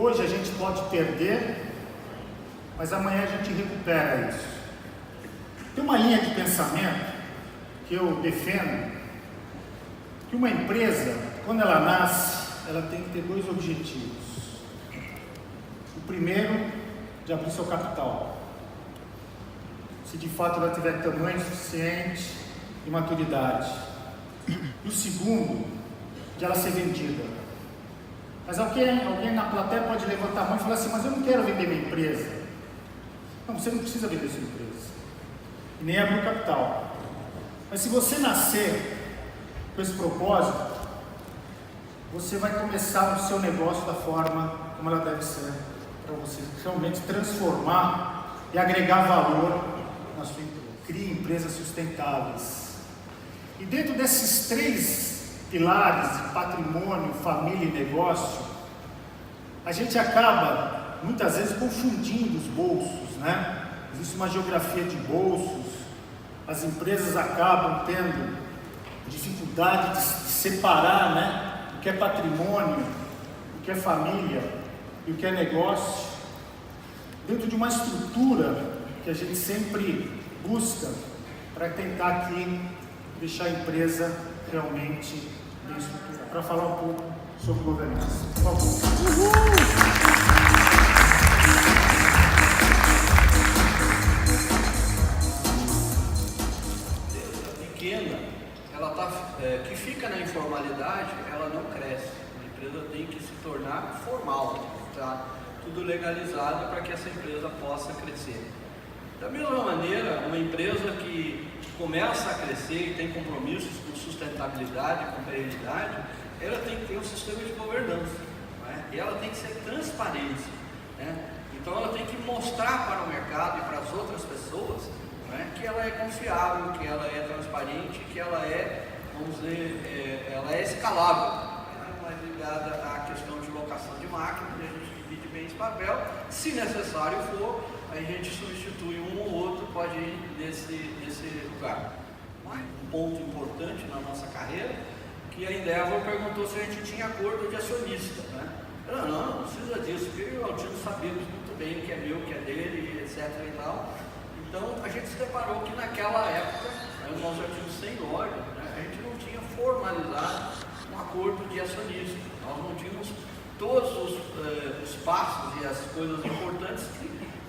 hoje a gente pode perder, mas amanhã a gente recupera isso. Tem uma linha de pensamento que eu defendo, que uma empresa, quando ela nasce, ela tem que ter dois objetivos. O primeiro, de abrir seu capital. Se de fato ela tiver tamanho suficiente e maturidade. E o segundo, de ela ser vendida. Mas alguém na plateia pode levantar a mão e falar assim, mas eu não quero vender minha empresa. Não, você não precisa vender sua empresa. E nem abrir o capital. Mas se você nascer com esse propósito, você vai começar o seu negócio da forma como ela deve ser, para você realmente transformar e agregar valor na sua empresa. Crie empresas sustentáveis. E dentro desses três pilares de patrimônio, família e negócio, a gente acaba muitas vezes confundindo os bolsos, né? Existe uma geografia de bolsos, as empresas acabam tendo dificuldade de separar, né? O que é patrimônio, o que é família e o que é negócio, dentro de uma estrutura que a gente sempre busca para tentar aqui deixar a empresa realmente bem estruturada. Para falar um pouco sobre governança. Por favor. Pequena, que fica na informalidade, ela não cresce. A empresa tem que se tornar formal, tá? Tudo legalizado para que essa empresa possa crescer. Da mesma maneira, uma empresa que começa a crescer e tem compromissos com sustentabilidade, com perenidade, ela tem que ter um sistema de governança, né? E ela tem que ser transparente, né? Então ela tem que mostrar para o mercado e para as outras pessoas, né, que ela é confiável, que ela é transparente, que ela é, vamos dizer, ela é escalável, né? Mais ligada à questão de locação de máquinas, a gente divide bem esse papel, se necessário for, a gente substitui um ou outro, pode ir nesse lugar. Mas um ponto importante na nossa carreira, que a Endeavor perguntou se a gente tinha acordo de acionista, né? Não precisa disso, porque eu e o Altino sabemos muito bem o que é meu, o que é dele, etc. e tal. Então a gente se deparou que naquela época, né, nós já tínhamos 100 lojas, né, a gente não tinha formalizado um acordo de acionista, nós não tínhamos todos os passos e as coisas importantes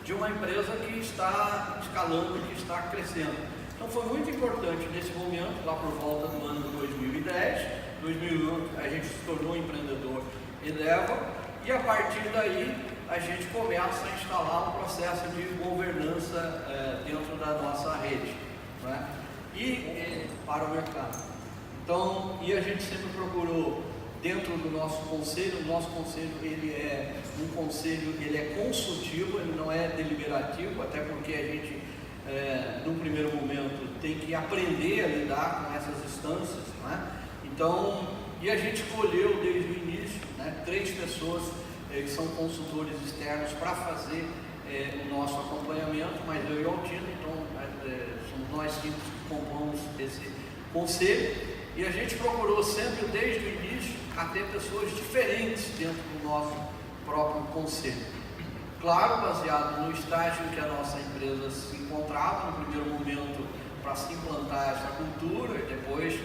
de uma empresa que está escalando, que está crescendo. Então foi muito importante nesse momento, lá por volta do ano 2010, 2001 a gente se tornou empreendedor Endeavor, e a partir daí a gente começa a instalar um processo de governança dentro da nossa rede, né? E para o mercado. Então, e a gente sempre procurou, dentro do nosso conselho, o nosso conselho ele é um conselho, ele é consultivo, ele não é deliberativo, até porque a gente, no primeiro momento, tem que aprender a lidar com essas instâncias, né? Então, e a gente escolheu desde o início, né, 3 pessoas que são consultores externos para fazer o nosso acompanhamento, mas eu e o Altino, então somos nós que compomos esse conselho, e a gente procurou sempre, desde o início, a ter pessoas diferentes dentro do nosso próprio conselho. Claro, baseado no estágio em que a nossa empresa se encontrava, no primeiro momento, para se implantar essa cultura, e depois,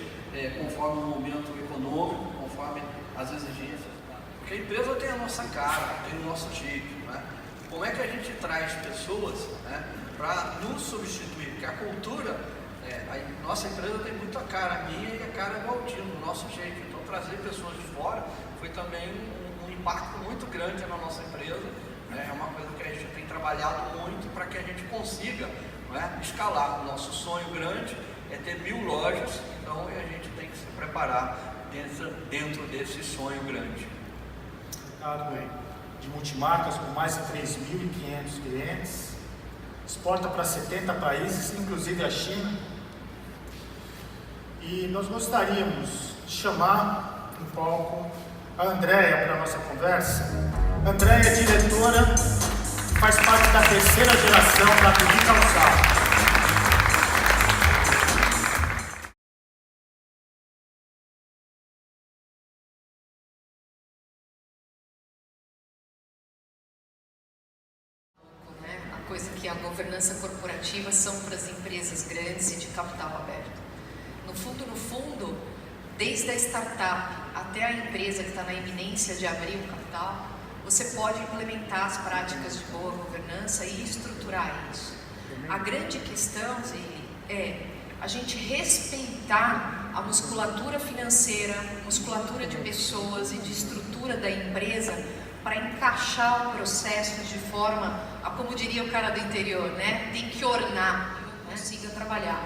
conforme o momento econômico, conforme as exigências. Porque a empresa tem a nossa cara, tem o nosso jeito, né? Como é que a gente traz pessoas, né, para nos substituir? Porque a cultura, a nossa empresa tem muita cara, a minha e a cara do Altino, do nosso jeito. Então trazer pessoas de fora foi também um impacto muito grande na nossa empresa, né? É uma coisa que a gente tem trabalhado muito para que a gente consiga, né, escalar. O nosso sonho grande é ter 1000 lojas, então a gente tem que se preparar dentro desse sonho grande. De multimarcas com mais de 3.500 clientes, exporta para 70 países, inclusive a China. E nós gostaríamos de chamar em palco a Andréia para a nossa conversa. A Andréia é diretora, faz parte da 3ª geração da Tupi Calçado. coisa que a governança corporativa são para as empresas grandes e de capital aberto. No fundo, desde a startup até a empresa que está na iminência de abrir um capital, você pode implementar as práticas de boa governança e estruturar isso. A grande questão, Zili, é a gente respeitar a musculatura financeira, musculatura de pessoas e de estrutura da empresa para encaixar o processo de forma, como diria o cara do interior, né? Tem que ornar, consiga trabalhar.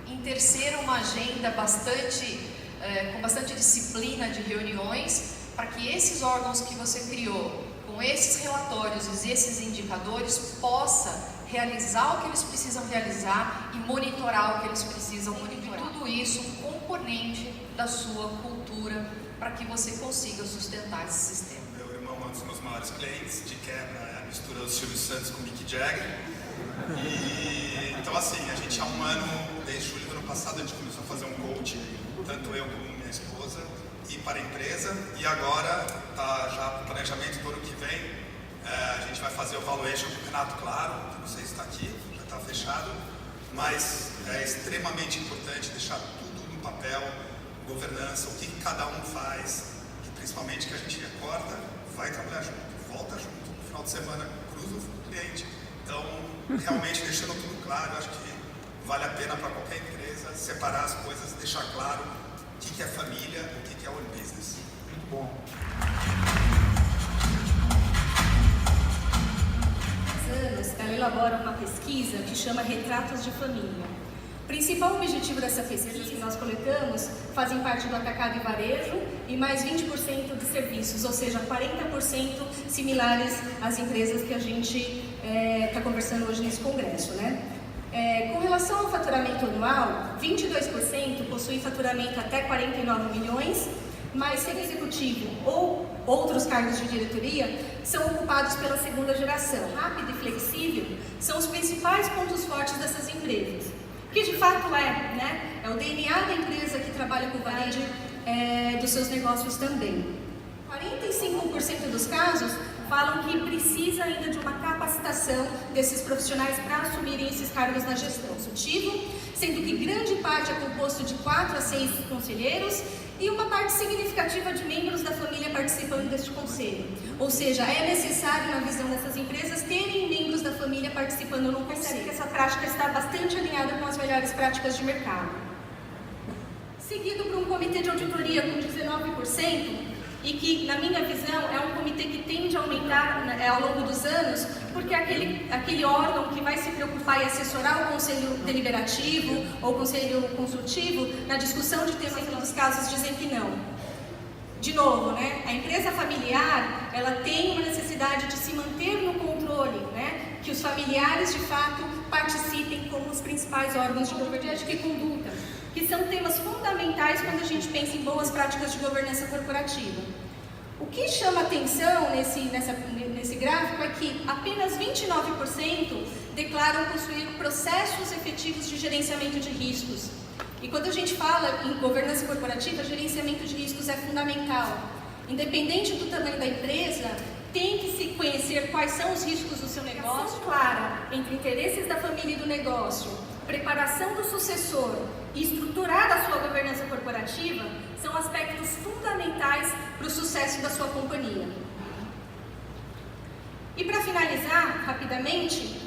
Em terceiro, uma agenda com bastante disciplina de reuniões, para que esses órgãos que você criou, com esses relatórios e esses indicadores, possa realizar o que eles precisam realizar e monitorar o que eles precisam monitorar. Tudo isso um componente da sua cultura para que você consiga sustentar esse sistema. Meu irmão é um dos meus maiores clientes, de quebra é a mistura do Silvio Santos com o Mick Jagger. Então assim, a gente há um ano, desde julho do ano passado, a gente começou a fazer um coach, tanto eu como minha esposa, e para a empresa, e agora está já para o planejamento do ano que vem. A gente vai fazer o valuation com o Renato Claro, que não sei se está aqui, já está fechado, mas é extremamente importante deixar tudo no papel, governança, o que cada um faz, e principalmente que a gente acorda, vai trabalhar junto, volta junto, no final de semana cruza o cliente. Então, realmente deixando tudo claro, acho que vale a pena para qualquer empresa separar as coisas, deixar claro o que é família, o que é own business. Muito bom. Ela elabora uma pesquisa que chama Retratos de Família. O principal objetivo dessa pesquisa que nós coletamos fazem parte do atacado e varejo e mais 20% de serviços, ou seja, 40% similares às empresas que a gente está conversando hoje nesse congresso, né? Com relação ao faturamento anual, 22% possuem faturamento até 49 milhões, mas ser executivo ou outros cargos de diretoria são ocupados pela segunda geração. Rápido e flexível são os principais pontos fortes dessas empresas, que de fato né? É o DNA da empresa que trabalha com varejo dos seus negócios também. 45% dos casos falam que precisa ainda de uma capacitação desses profissionais para assumirem esses cargos na gestão executiva, sendo que grande parte é composto de 4 a 6 conselheiros e uma parte significativa de membros da família participando deste conselho. Ou seja, é necessário, na visão dessas empresas, terem membros da família participando no conselho, que essa prática está bastante alinhada com as melhores práticas de mercado. Seguido por um comitê de auditoria com 19%, e que, na minha visão, é um comitê que tende a aumentar ao longo dos anos, porque é aquele órgão que vai se preocupar em assessorar o conselho deliberativo ou o conselho consultivo na discussão de temas que nos casos dizem que não. De novo, né? A empresa familiar, ela tem uma necessidade de se manter no controle, né? Que os familiares, de fato, participem como os principais órgãos de governança e conduta, que são temas fundamentais quando a gente pensa em boas práticas de governança corporativa. O que chama atenção nesse gráfico é que apenas 29% declaram possuir processos efetivos de gerenciamento de riscos. E quando a gente fala em governança corporativa, gerenciamento de riscos é fundamental. Independente do tamanho da empresa, tem que se conhecer quais são os riscos do seu negócio, clara entre interesses da família e do negócio, preparação do sucessor e estruturar a sua governança corporativa são aspectos fundamentais para o sucesso da sua companhia. E para finalizar, rapidamente,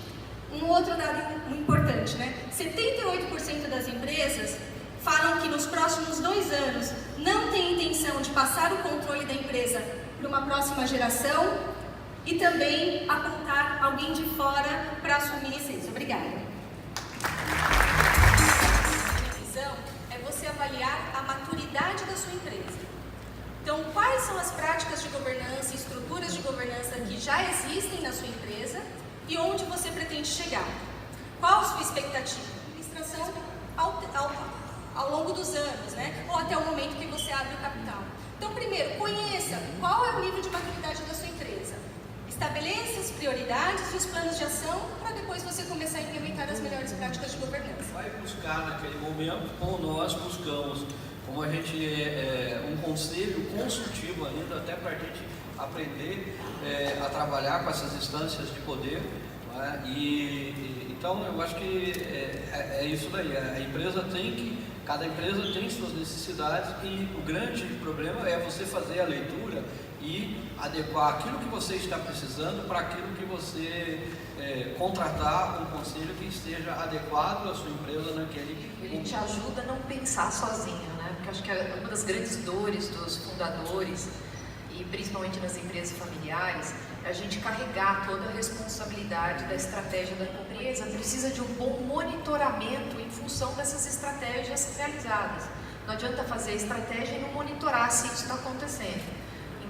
um outro dado importante, né? 78% das empresas falam que nos próximos 2 anos não têm intenção de passar o controle da empresa para uma próxima geração e também apontar alguém de fora para assumir isso. Obrigada. É você avaliar a maturidade da sua empresa. Então, quais são as práticas de governança, estruturas de governança que já existem na sua empresa e onde você pretende chegar? Qual a sua expectativa? Administração ao longo dos anos, né? Ou até o momento que você abre o capital. Então, primeiro, conheça qual é o nível de maturidade da sua empresa. Estabeleça as prioridades e os planos de ação para depois você começar a implementar as melhores práticas de governança. Vai buscar naquele momento, como nós buscamos, como a gente um conselho consultivo ainda, até para a gente aprender a trabalhar com essas instâncias de poder, não é? Então eu acho que é isso daí, cada empresa tem suas necessidades e o grande problema é você fazer a leitura e adequar aquilo que você está precisando para aquilo que você contratar um conselho que esteja adequado à sua empresa naquele momento. Ele te ajuda a não pensar sozinho, né? Porque acho que uma das grandes dores dos fundadores, e principalmente nas empresas familiares, é a gente carregar toda a responsabilidade da estratégia da empresa. Precisa de um bom monitoramento em função dessas estratégias realizadas. Não adianta fazer a estratégia e não monitorar se isso está acontecendo.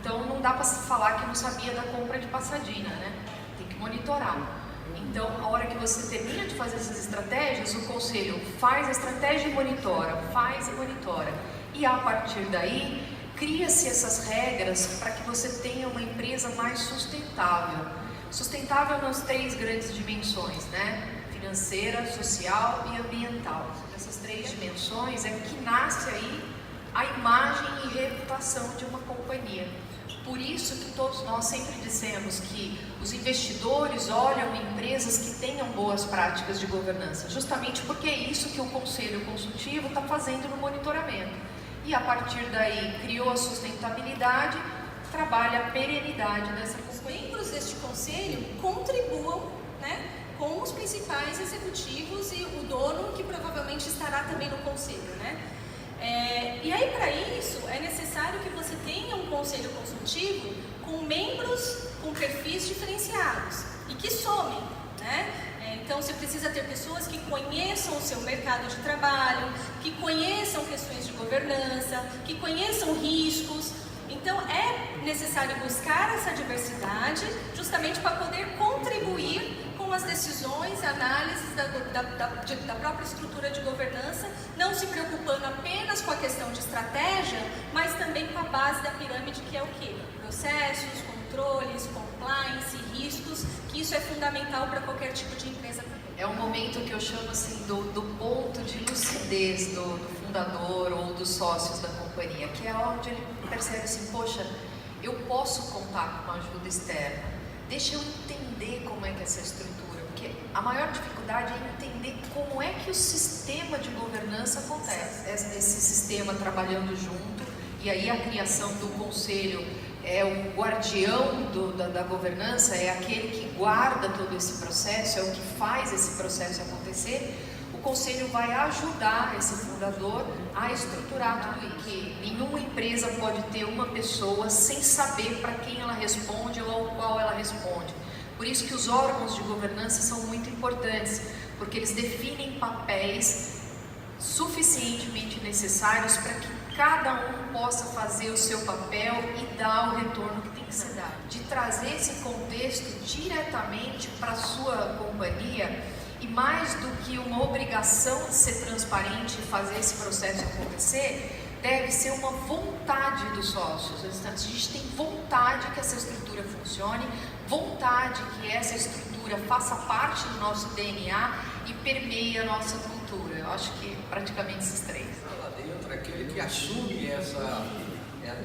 Então não dá para falar que não sabia da compra de Pasadena, né? Tem que monitorar. Então, a hora que você termina de fazer essas estratégias, o conselho faz a estratégia e monitora, faz e monitora. E a partir daí, cria-se essas regras para que você tenha uma empresa mais sustentável. Sustentável nas 3 grandes dimensões, né? Financeira, social e ambiental. Essas 3 dimensões é que nasce aí a imagem e reputação de uma companhia. Por isso que todos nós sempre dissemos que os investidores olham empresas que tenham boas práticas de governança, justamente porque é isso que o Conselho Consultivo está fazendo no monitoramento. E a partir daí criou a sustentabilidade, trabalha a perenidade dessa companhia. Os membros deste conselho contribuam, né, com os principais executivos e o dono, que provavelmente estará também no conselho, né? E aí, para isso, é necessário que você tenha um conselho consultivo com membros com perfis diferenciados e que somem, né? Então, você precisa ter pessoas que conheçam o seu mercado de trabalho, que conheçam questões de governança, que conheçam riscos. Então, é necessário buscar essa diversidade justamente para poder contribuir com as decisões, análises da própria estrutura de governança, não se preocupando apenas com a questão de estratégia, mas também com a base da pirâmide, que é o quê? Processos, controles, compliance, riscos, que isso é fundamental para qualquer tipo de empresa. É um momento que eu chamo assim do ponto de lucidez do fundador ou dos sócios da companhia, que é onde ele percebe assim, poxa, eu posso contar com uma ajuda externa, deixa eu entender como é que é essa estrutura, porque a maior dificuldade é entender como é que o sistema de governança acontece, esse sistema trabalhando junto, e aí a criação do conselho é o guardião da governança, é aquele que guarda todo esse processo, é o que faz esse processo acontecer. O conselho vai ajudar esse fundador a estruturar tudo isso. Que nenhuma empresa pode ter uma pessoa sem saber para quem ela responde ou ao qual ela responde. Por isso que os órgãos de governança são muito importantes, porque eles definem papéis suficientemente necessários para que cada um possa fazer o seu papel e dar o retorno que tem que ser dado. De trazer esse contexto diretamente para a sua companhia, e mais do que uma obrigação de ser transparente e fazer esse processo acontecer, deve ser uma vontade dos sócios. A gente tem vontade que essa estrutura funcione, vontade que essa estrutura faça parte do nosso DNA e permeie a nossa cultura. Eu acho que praticamente esses 3. Lá dentro, aquele que assume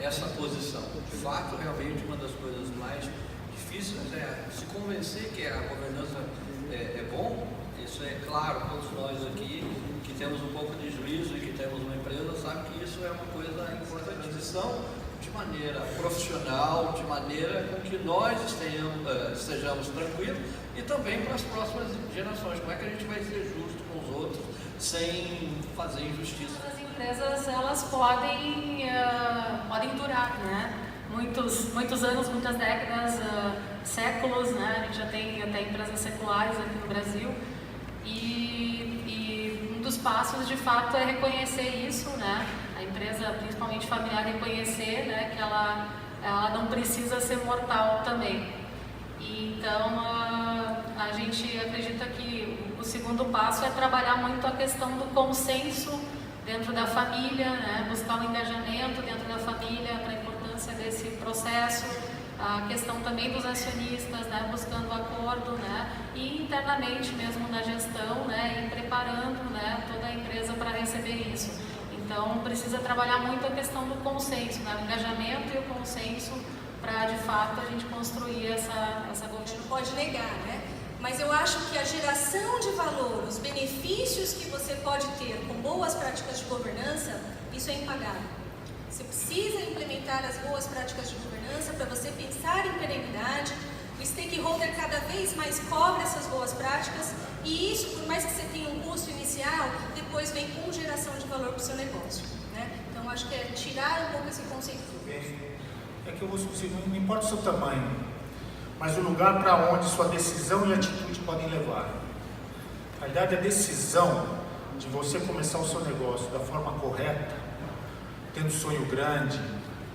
essa posição. De fato, realmente, uma das coisas mais difíceis é se convencer que a governança é bom. Isso é claro, todos nós aqui que temos um pouco de juízo e que temos uma empresa, sabem que isso é uma coisa importante. Transição de maneira profissional, de maneira com que nós estejamos tranquilos e também para as próximas gerações. Como é que a gente vai ser justo com os outros sem fazer injustiça? As empresas, elas podem durar, né? Muitos anos, muitas décadas, séculos, né? A gente já tem até empresas seculares aqui no Brasil. E um dos passos, de fato, é reconhecer isso, né? A empresa, principalmente familiar, reconhecer, né, que ela não precisa ser mortal também. E então, a gente acredita que o segundo passo é trabalhar muito a questão do consenso dentro da família, né? Buscar um engajamento dentro da família para a importância desse processo. A questão também dos acionistas, né, buscando acordo, né, e internamente mesmo na gestão, né, e preparando, né, toda a empresa para receber isso. Então, precisa trabalhar muito a questão do consenso, né, o engajamento e o consenso para, de fato, a gente construir essa governança. Não pode negar, né? mas eu acho que a geração de valor, os benefícios que você pode ter com boas práticas de governança, isso é impagável. Você precisa implementar as boas práticas de governança para você pensar em perenidade. O stakeholder cada vez mais cobra essas boas práticas e isso, por mais que você tenha um custo inicial, depois vem com geração de valor para o seu negócio, né? Então, acho que é tirar um pouco esse conceito. É que eu vou dizer, não importa o seu tamanho, mas o lugar para onde sua decisão e atitude podem levar. Na verdade, a decisão de você começar o seu negócio da forma correta, tendo um sonho grande,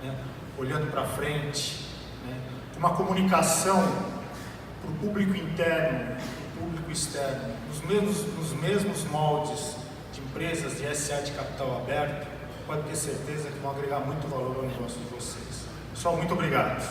né, olhando para frente, né, uma comunicação para o público interno, para o público externo, nos mesmos moldes de empresas de SA de capital aberto, pode ter certeza que vão agregar muito valor ao negócio de vocês. Pessoal, muito obrigado.